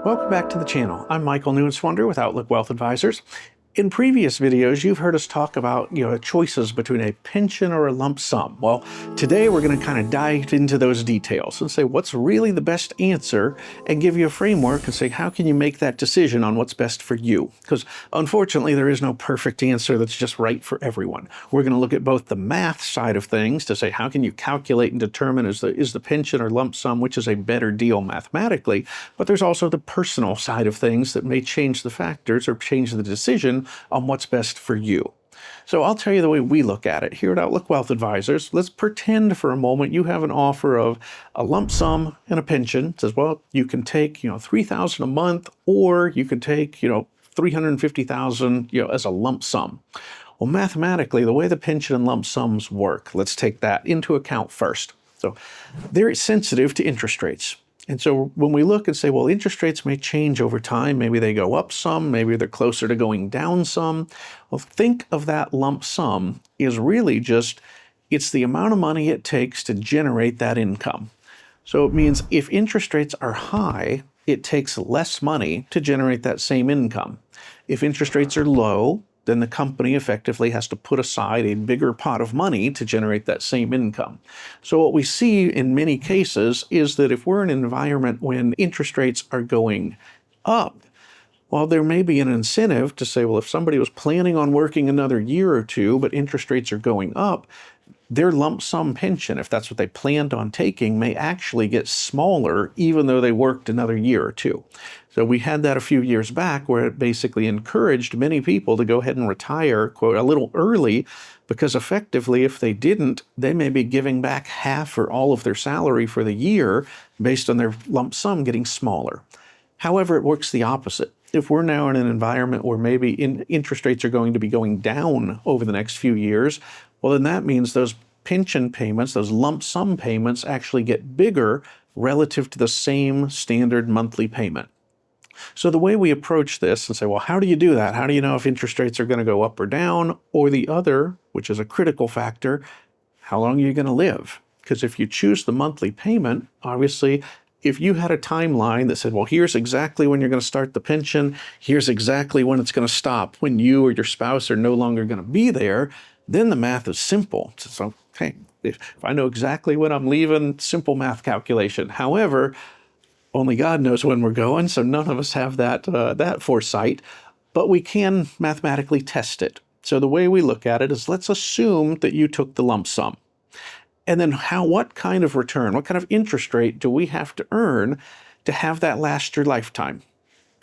Welcome back to the channel. I'm Michael Neuenschwander with Outlook Wealth Advisors. In previous videos, you've heard us talk about choices between a pension or a lump sum. Well, today we're going to kind of dive into those details and say what's really the best answer and give you a framework and say how can you make that decision on what's best for you? Because unfortunately, there is no perfect answer that's just right for everyone. We're going to look at both the math side of things to say how can you calculate and determine is the pension or lump sum, which is a better deal mathematically, but there's also the personal side of things that may change the factors or change the decision on what's best for you. So I'll tell you the way we look at it here at Outlook Wealth Advisors. Let's pretend for a moment you have an offer of a lump sum and a pension. It says, well, you can take, $3,000 a month, or you can take, $350,000, as a lump sum. Well, mathematically, the way the pension and lump sums work, let's take that into account first. So they're sensitive to interest rates. And so when we look and say, well, interest rates may change over time, maybe they go up some, maybe they're closer to going down some. Well, think of that lump sum is really it's the amount of money it takes to generate that income. So it means if interest rates are high, it takes less money to generate that same income. If interest rates are low, then the company effectively has to put aside a bigger pot of money to generate that same income. So what we see in many cases is that if we're in an environment when interest rates are going up, well, there may be an incentive to say, well, if somebody was planning on working another year or two, but interest rates are going up, their lump sum pension, if that's what they planned on taking, may actually get smaller even though they worked another year or two. So we had that a few years back where it basically encouraged many people to go ahead and retire, quote, a little early, because effectively if they didn't, they may be giving back half or all of their salary for the year based on their lump sum getting smaller. However, it works the opposite. If we're now in an environment where maybe interest rates are going to be going down over the next few years, well, then that means those pension payments, those lump sum payments actually get bigger relative to the same standard monthly payment. So the way we approach this and say, well, how do you do that? How do you know if interest rates are going to go up or down? Or the other, which is a critical factor, how long are you going to live? Because if you choose the monthly payment, obviously, if you had a timeline that said, well, here's exactly when you're going to start the pension, here's exactly when it's going to stop, when you or your spouse are no longer going to be there, then the math is simple. So, okay, if I know exactly when I'm leaving, simple math calculation. However, only God knows when we're going, so none of us have that foresight, but we can mathematically test it. So the way we look at it is let's assume that you took the lump sum. And then what kind of return, what kind of interest rate do we have to earn to have that last your lifetime?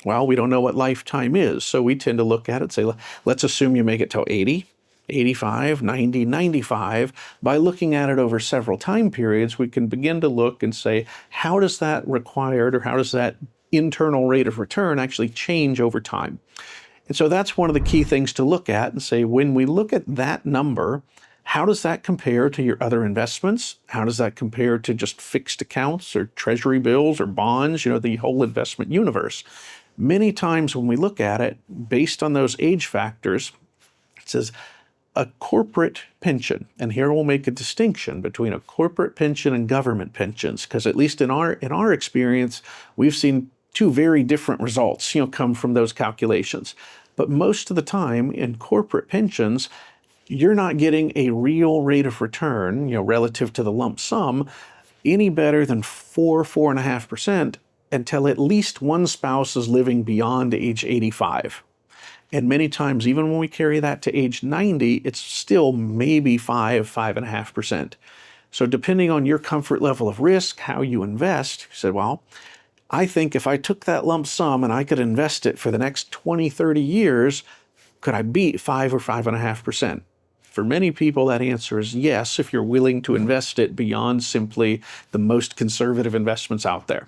Well, we don't know what lifetime is, so we tend to look at it and say, let's assume you make it till 80, 85, 90, 95. By looking at it over several time periods, we can begin to look and say, how does that required or how does that internal rate of return actually change over time? And so that's one of the key things to look at and say, when we look at that number, how does that compare to your other investments? How does that compare to just fixed accounts or treasury bills or bonds, the whole investment universe? Many times when we look at it, based on those age factors, it says a corporate pension, and here we'll make a distinction between a corporate pension and government pensions, because at least in our experience, we've seen two very different results, come from those calculations. But most of the time in corporate pensions, you're not getting a real rate of return, relative to the lump sum, any better than 4.5% until at least one spouse is living beyond age 85. And many times, even when we carry that to age 90, it's still maybe 5.5%. So depending on your comfort level of risk, how you invest, you said, well, I think if I took that lump sum and I could invest it for the next 20, 30 years, could I beat 5 or 5.5%? For many people, that answer is yes, if you're willing to invest it beyond simply the most conservative investments out there.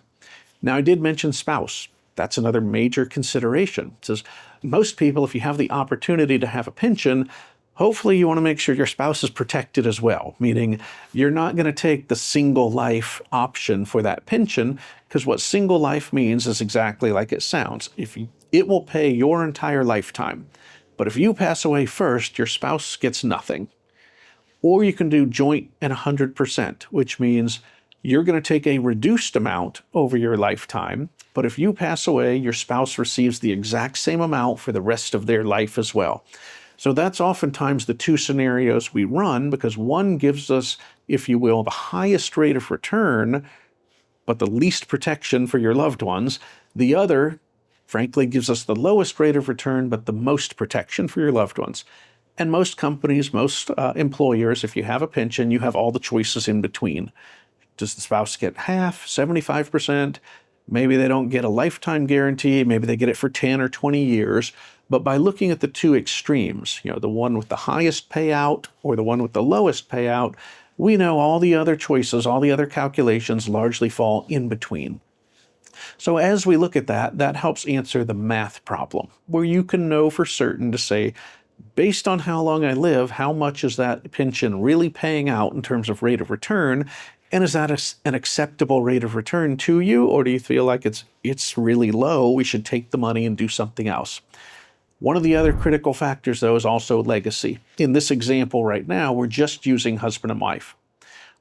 Now, I did mention spouse. That's another major consideration. It says most people, if you have the opportunity to have a pension, hopefully you want to make sure your spouse is protected as well, meaning you're not going to take the single life option for that pension, because what single life means is exactly like it sounds. It will pay your entire lifetime. But if you pass away first, your spouse gets nothing. Or you can do joint and 100%, which means you're going to take a reduced amount over your lifetime, But if you pass away, your spouse receives the exact same amount for the rest of their life as well. So that's oftentimes the two scenarios we run, because one gives us, if you will, the highest rate of return, but the least protection for your loved ones. The other, frankly, gives us the lowest rate of return, but the most protection for your loved ones. And most companies, most employers, if you have a pension, you have all the choices in between. Does the spouse get half, 75%? Maybe they don't get a lifetime guarantee. Maybe they get it for 10 or 20 years. But by looking at the two extremes, the one with the highest payout or the one with the lowest payout, we know all the other choices, all the other calculations largely fall in between. So as we look at that, that helps answer the math problem, where you can know for certain to say, based on how long I live, how much is that pension really paying out in terms of rate of return? And is that an acceptable rate of return to you? Or do you feel like it's really low, we should take the money and do something else? One of the other critical factors, though, is also legacy. In this example right now, we're just using husband and wife.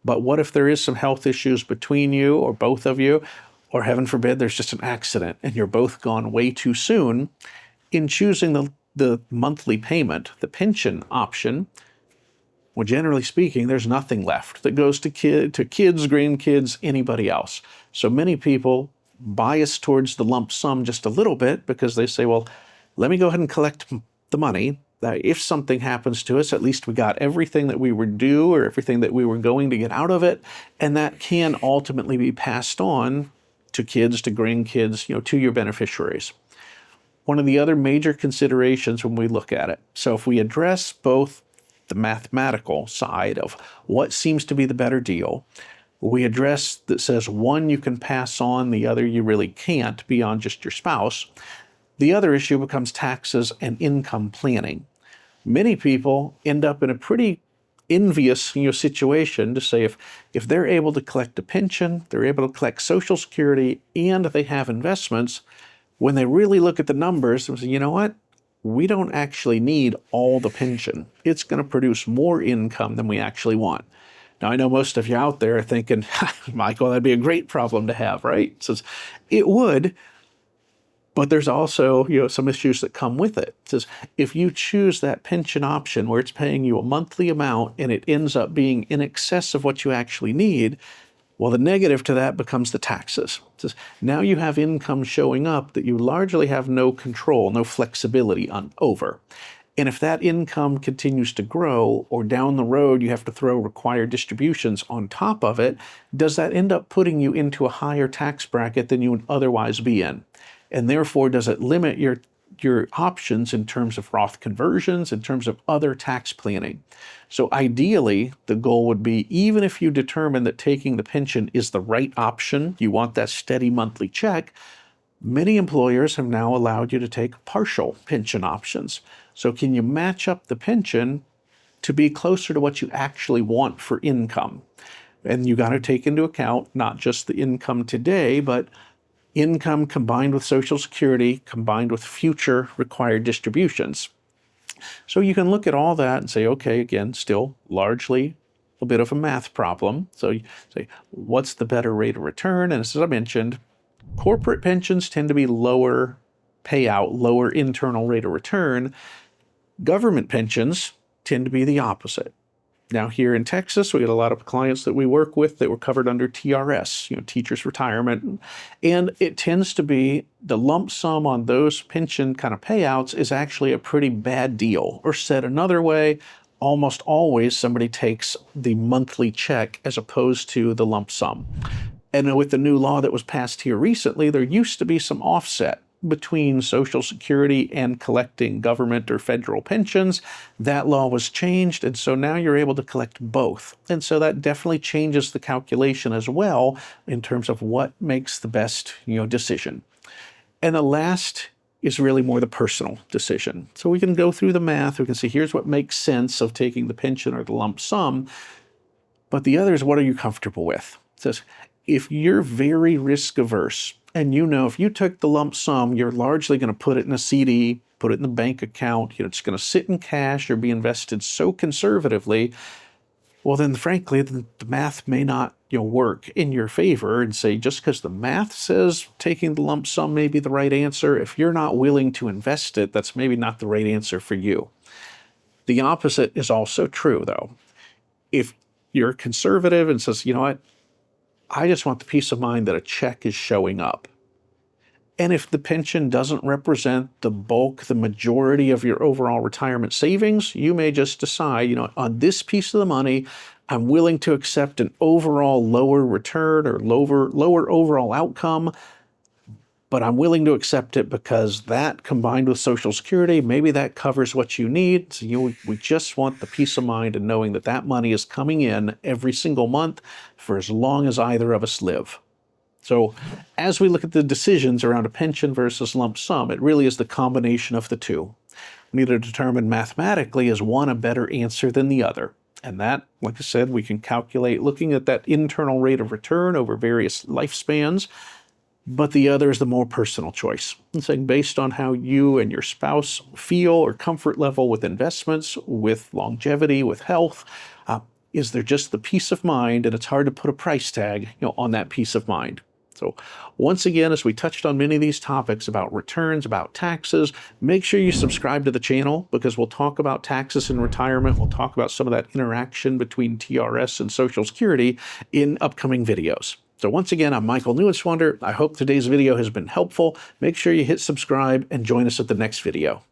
But what if there is some health issues between you or both of you, or heaven forbid, there's just an accident and you're both gone way too soon? In choosing the monthly payment, the pension option, well, generally speaking, there's nothing left that goes to kids, grandkids, anybody else. So many people bias towards the lump sum just a little bit because they say, well, let me go ahead and collect the money. If something happens to us, at least we got everything that we were due or everything that we were going to get out of it. And that can ultimately be passed on to kids, to grandkids, to your beneficiaries. One of the other major considerations when we look at it. So if we address both the mathematical side of what seems to be the better deal, we address that says one you can pass on, the other you really can't beyond just your spouse. The other issue becomes taxes and income planning. Many people end up in a pretty envious situation to say if they're able to collect a pension, they're able to collect Social Security, and they have investments, when they really look at the numbers, they say, you know what? We don't actually need all the pension. It's going to produce more income than we actually want. Now, I know most of you out there are thinking, Michael, that'd be a great problem to have, right? It says, it would, but there's also some issues that come with it. It says, if you choose that pension option where it's paying you a monthly amount and it ends up being in excess of what you actually need, well, the negative to that becomes the taxes. It says, now you have income showing up that you largely have no control, no flexibility over. And if that income continues to grow, or down the road you have to throw required distributions on top of it, does that end up putting you into a higher tax bracket than you would otherwise be in? And therefore, does it limit your options in terms of Roth conversions, in terms of other tax planning? So ideally, the goal would be, even if you determine that taking the pension is the right option, you want that steady monthly check, many employers have now allowed you to take partial pension options. So can you match up the pension to be closer to what you actually want for income? And you got to take into account not just the income today, but income combined with Social Security, combined with future required distributions. So you can look at all that and say, okay, again, still largely a bit of a math problem. So you say, what's the better rate of return? And as I mentioned, corporate pensions tend to be lower payout, lower internal rate of return. Government pensions tend to be the opposite. Now here in Texas, we get a lot of clients that we work with that were covered under TRS, teachers' retirement. And it tends to be the lump sum on those pension kind of payouts is actually a pretty bad deal. Or said another way, almost always somebody takes the monthly check as opposed to the lump sum. And with the new law that was passed here recently, there used to be some offset between Social Security and collecting government or federal pensions. That law was changed, and so now you're able to collect both. And so that definitely changes the calculation as well in terms of what makes the best, decision. And the last is really more the personal decision. So we can go through the math. We can see here's what makes sense of taking the pension or the lump sum. But the other is, what are you comfortable with? It says, if you're very risk averse, and if you took the lump sum, you're largely going to put it in a CD, put it in the bank account, it's going to sit in cash or be invested so conservatively, well, then frankly, the math may not work in your favor, and say just because the math says taking the lump sum may be the right answer, if you're not willing to invest it, that's maybe not the right answer for you. The opposite is also true, though. If you're conservative and says, you know what, I just want the peace of mind that a check is showing up. And if the pension doesn't represent the bulk, the majority of your overall retirement savings, you may just decide, on this piece of the money, I'm willing to accept an overall lower return or lower overall outcome, but I'm willing to accept it because that combined with Social Security, maybe that covers what you need. So we just want the peace of mind and knowing that that money is coming in every single month for as long as either of us live. So as we look at the decisions around a pension versus lump sum, it really is the combination of the two. We need to determine mathematically, is one a better answer than the other? And that, like I said, we can calculate looking at that internal rate of return over various lifespans, but the other is the more personal choice. And saying based on how you and your spouse feel or comfort level with investments, with longevity, with health, is there just the peace of mind? And it's hard to put a price tag on that peace of mind. So once again, as we touched on many of these topics about returns, about taxes, make sure you subscribe to the channel because we'll talk about taxes in retirement. We'll talk about some of that interaction between TRS and Social Security in upcoming videos. So once again, I'm Michael Neuenschwander. I hope today's video has been helpful. Make sure you hit subscribe and join us at the next video.